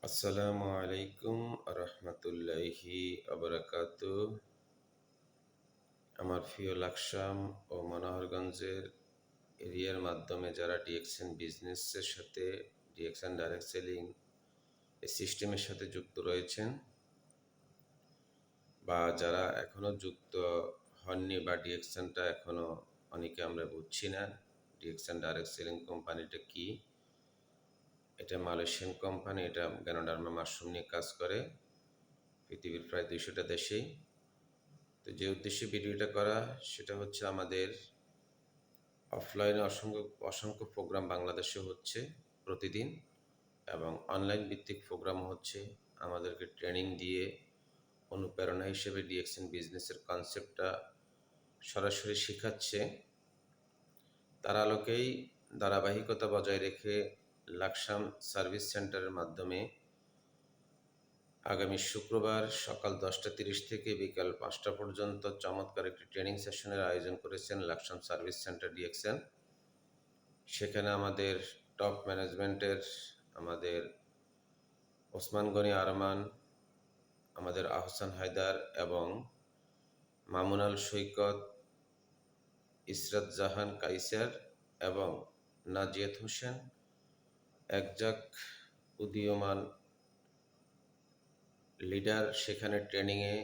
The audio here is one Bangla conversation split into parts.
আসসালামু আলাইকুম রহমতুল্লাহি আবরাকাতু। আমার প্রিয় লাকসাম ও মনোহরগঞ্জের এরিয়ার মাধ্যমে যারা ডিএক্সএন বিজনেসের সাথে ডিএক্সএন ডাইরেক্ট সেলিং এই সিস্টেমের সাথে যুক্ত রয়েছেন বা যারা এখনও যুক্ত হননি বা ডিএক্সএনটা এখনও অনেকে আমরা বুঝছি না ডিএক্সএন ডাইরেক্ট সেলিং কোম্পানিটা কি। এটা মালয়েশিয়ান কোম্পানি, এটা গ্যানোডার্মা মাশরুম নিয়ে কাজ করে পৃথিবীর প্রায় 200টা দেশেই। তো যে উদ্দেশ্যে ভিডিওটা করা সেটা হচ্ছে আমাদের অফলাইনে অসংখ্য অসংখ্য প্রোগ্রাম বাংলাদেশে হচ্ছে প্রতিদিন, এবং অনলাইন ভিত্তিক প্রোগ্রামও হচ্ছে। আমাদেরকে ট্রেনিং দিয়ে অনুপ্রেরণা হিসেবে ডিএক্সএন বিজনেসের কনসেপ্টটা সরাসরি শেখাচ্ছে। তার আলোকেই ধারাবাহিকতা বজায় রেখে লাকসাম সার্ভিস সেন্টারের মাধ্যমে আগামী শুক্রবার সকাল 10টা 30 থেকে বিকাল 5টা পর্যন্ত চমৎকার একটি ট্রেনিং সেশনের আয়োজন করেছেন লাকসাম সার্ভিস সেন্টার ডিএক্সএন। সেখানে আমাদের টপ ম্যানেজমেন্টের আমাদের ওসমান গনি আরমান, আমাদের আহসান হায়দার এবং মামুনাল সৈকত, ইসরাত জাহান কাইসার এবং নাজিয়াত হোসেন একজাক উদীয়মান লিডার সেখানে ট্রেনিংয়ে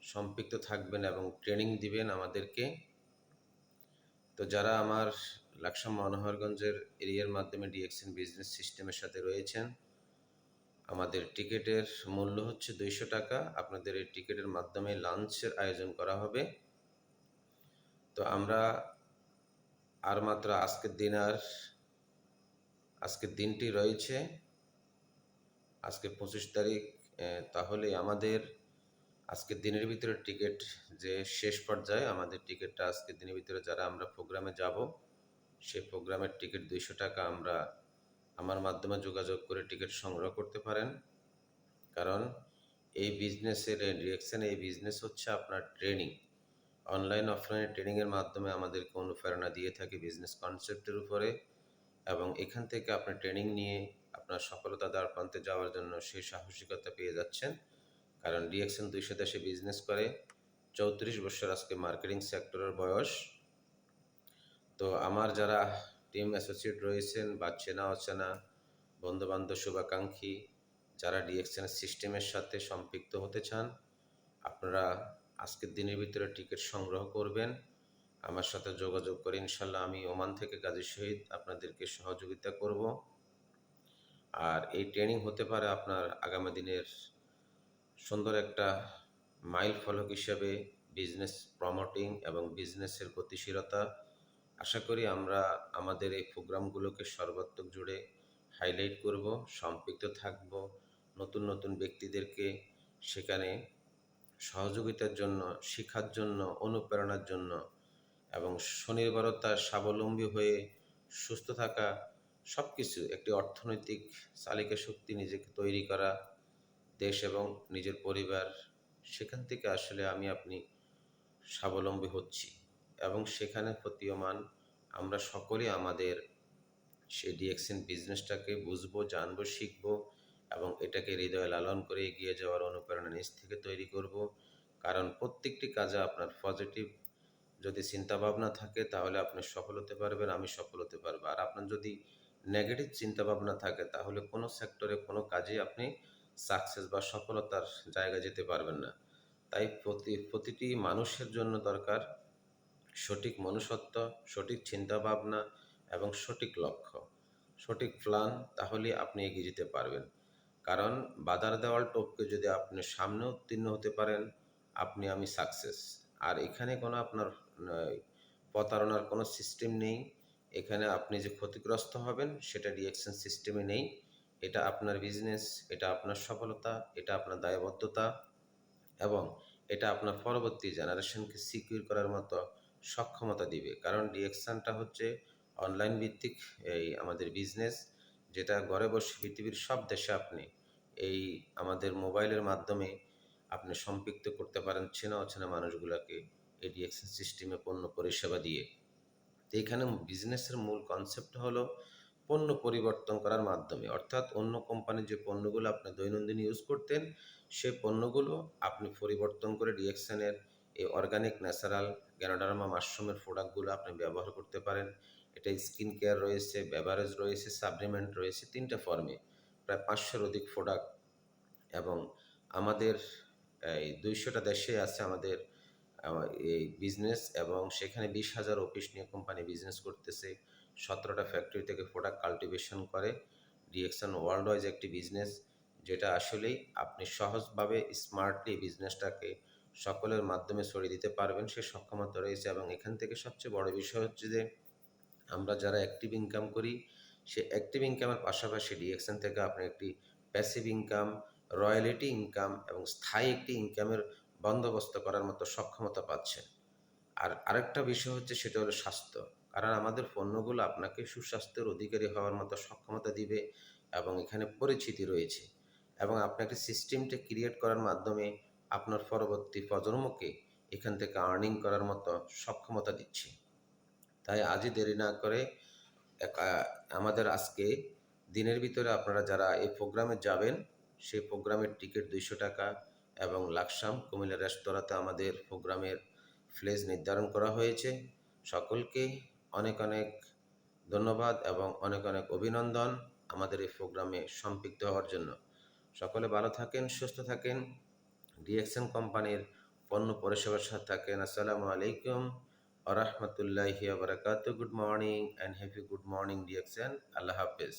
সম্পৃক্ত থাকবেন এবং ট্রেনিং দিবেন আমাদেরকে। তো যারা আমার লাকসাম মনোহরগঞ্জের এরিয়ার মাধ্যমে ডিএক্সএন বিজনেস সিস্টেমের সাথে রয়েছেন, আমাদের টিকিটের মূল্য হচ্ছে 200 টাকা। আপনাদের এই টিকিটের মাধ্যমে লাঞ্চের আয়োজন করা হবে। তো আমরা আর মাত্র আজকের দিনটি রয়েছে, আজকে 25 তারিখ। তাহলে আমাদের আজকের দিনের ভিতরে টিকিট যে শেষ পর্যায়ে, আমাদের টিকিটটা আজকের দিনের ভিতরে যারা আমরা প্রোগ্রামে যাব সেই প্রোগ্রামের টিকিট 200 টাকা। আমরা আমার মাধ্যমে যোগাযোগ করে টিকিট সংগ্রহ করতে পারেন। কারণ এই বিজনেসের ডিরেকশন, এই বিজনেস হচ্ছে আপনার ট্রেনিং, অনলাইন অফলাইন ট্রেনিংয়ের মাধ্যমে আমাদেরকে অনুপ্রেরণা দিয়ে থাকে বিজনেস কনসেপ্টের উপরে, এবং এখান থেকে আপনি ট্রেনিং নিয়ে আপনার সফলতা দ্বার প্রান্তে যাওয়ার জন্য সেই সাহসিকতা পেয়ে যাচ্ছেন। কারণ ডিএক্সএন 200 দেশে বিজনেস করে, 34 বছর আজকে মার্কেটিং সেক্টরের বয়স। তো আমার যারা টিম অ্যাসোসিয়েট রয়েছেন বা চেনা অচেনা বন্ধুবান্ধব শুভাকাঙ্ক্ষী যারা ডিএক্সএন সিস্টেমের সাথে সম্পৃক্ত হতে চান, আপনারা আজকের দিনের ভিতরে টিকিট সংগ্রহ করবেন, আমার সাথে যোগাযোগ করে ইনশাল্লাহ আমি ওমান থেকে গাজী শহীদ আপনাদেরকে সহযোগিতা করব। আর এই ট্রেনিং হতে পারে আপনার আগামী দিনের সুন্দর একটা মাইল ফলক হিসাবে বিজনেস প্রমোটিং এবং বিজনেসের গতিশীলতা। আশা করি আমরা আমাদের এই প্রোগ্রামগুলোকে সর্বাত্মক জুড়ে হাইলাইট করব, সম্পৃক্ত থাকব, নতুন নতুন ব্যক্তিদেরকে সেখানে সহযোগিতার জন্য, শিক্ষার জন্য, অনুপ্রেরণার জন্য এবং স্বনির্ভরতা, স্বাবলম্বী হয়ে সুস্থ থাকা, সব কিছু একটি অর্থনৈতিক চালিকা শক্তি নিজেকে তৈরি করা, দেশ এবং নিজের পরিবার, সেখান থেকে আসলে আমি আপনি স্বাবলম্বী হচ্ছি। এবং সেখানে প্রতীয়মান আমরা সকলেই আমাদের সেই ডিএক্সএন বিজনেসটাকে বুঝবো, জানবো, শিখবো এবং এটাকে হৃদয়ে লালন করে এগিয়ে যাওয়ার অনুপ্রেরণা নিজ থেকে তৈরি করব। কারণ প্রত্যেকটি কাজে আপনার পজিটিভ যদি চিন্তাভাবনা থাকে তাহলে আপনি সফল হতে পারবেন, আমি সফল হতে পারবো। আর আপনার যদি নেগেটিভ চিন্তাভাবনা থাকে তাহলে কোনো সেক্টরে কোনো কাজেই আপনি সাকসেস বা সফলতার জায়গায় যেতে পারবেন না। তাই প্রতিটি মানুষের জন্য দরকার সঠিক মনুষ্যত্ব, সঠিক চিন্তাভাবনা এবং সঠিক লক্ষ্য, সঠিক প্ল্যান। তাহলে আপনি এগিয়ে যেতে পারবেন। কারণ বাধার দেওয়াল টপকে যদি আপনি সামনে উত্তীর্ণ হতে পারেন, আপনি আমি সাকসেস। আর এখানে কোনো আপনার প্রতারণার কোনো সিস্টেম নেই। এখানে আপনি যে ক্ষতিগ্রস্ত হবেন সেটা ডিএক্সএন সিস্টেমে নেই। এটা আপনার বিজনেস, এটা আপনার সফলতা, এটা আপনার দায়বদ্ধতা এবং এটা আপনার পরবর্তী জেনারেশনকে সিকিউর করার মতো সক্ষমতা দিবে। কারণ ডিএক্সএনটা হচ্ছে অনলাইন ভিত্তিক এই আমাদের বিজনেস, যেটা ঘরে বসে পৃথিবীর সব দেশে আপনি এই আমাদের মোবাইলের মাধ্যমে আপনি সম্পৃক্ত করতে পারেন চেনা অচেনা মানুষগুলোকে এই ডিএক্সএন সিস্টেমে পণ্য পরিষেবা দিয়ে। তো এখানে বিজনেসের মূল কনসেপ্ট হলো পণ্য পরিবর্তন করার মাধ্যমে, অর্থাৎ অন্য কোম্পানির যে পণ্যগুলো আপনি দৈনন্দিন ইউজ করতেন সে পণ্যগুলো আপনি পরিবর্তন করে ডিএক্সএনের এই অর্গানিক ন্যাচারাল গ্যানোডার্মা মাশরুমের প্রোডাক্টগুলো আপনি ব্যবহার করতে পারেন। এটা স্কিন কেয়ার রয়েছে, বেভারেজ রয়েছে, সাপ্লিমেন্ট রয়েছে, 3টা ফর্মে প্রায় 500-র অধিক প্রোডাক্ট। এবং আমাদের এই 200টা দেশে আছে আমাদের এই বিজনেস, এবং সেখানে 20,000 অফিস নিয়ে কোম্পানি বিজনেস করতেছে। 17টা ফ্যাক্টরি থেকে প্রোডাক্ট কাল্টিভেশন করে। ডিএক্সএন ওয়ার্ল্ড ওয়াইজ একটি বিজনেস, যেটা আসলেই আপনি সহজভাবে স্মার্টলি বিজনেসটাকে সকলের মাধ্যমে ছড়িয়ে দিতে পারবেন সে সক্ষমতা রয়েছে। এবং এখান থেকে সবচেয়ে বড় বিষয় হচ্ছে যে আমরা যারা অ্যাক্টিভ ইনকাম করি সে অ্যাক্টিভ ইনকামের পাশাপাশি ডিএক্সএন থেকে আপনি একটি প্যাসিভ ইনকাম, রয়্যালিটি ইনকাম এবং স্থায়ী একটি ইনকামের বন্দোবস্ত করার মতো সক্ষমতা পাচ্ছেন। আর আরেকটা বিষয় হচ্ছে সেটা হলো স্বাস্থ্য, কারণ আমাদের পণ্যগুলো আপনাকে সুস্বাস্থ্যের অধিকারী হওয়ার মতো সক্ষমতা দিবে এবং এখানে পরিচিতি রয়েছে। এবং আপনি একটা সিস্টেমটা ক্রিয়েট করার মাধ্যমে আপনার পরবর্তী প্রজন্মকে এখান থেকে আর্নিং করার মতো সক্ষমতা দিচ্ছে। তাই আজই দেরি না করে আমাদের আজকে দিনের ভিতরে আপনারা যারা এই প্রোগ্রামে যাবেন সেই প্রোগ্রামের টিকিট 200 টাকা, এবং লাকসাম কুমিল্লা রেস্তোরাঁতে আমাদের প্রোগ্রামের প্লেস নির্ধারণ করা হয়েছে। সকলকে অনেক অনেক ধন্যবাদ এবং অনেক অনেক অভিনন্দন আমাদের এই প্রোগ্রামে সম্পৃক্ত হওয়ার জন্য। সকলে ভালো থাকেন, সুস্থ থাকেন, ডিএক্সএন কোম্পানির পণ্য পরিষেবার সাথে থাকেন। আসসালামু আলাইকুম ওয়া রাহমাতুল্লাহি ওয়া বারাকাতুহু। Good morning and happy good morning DXN. আল্লাহ হাফেজ।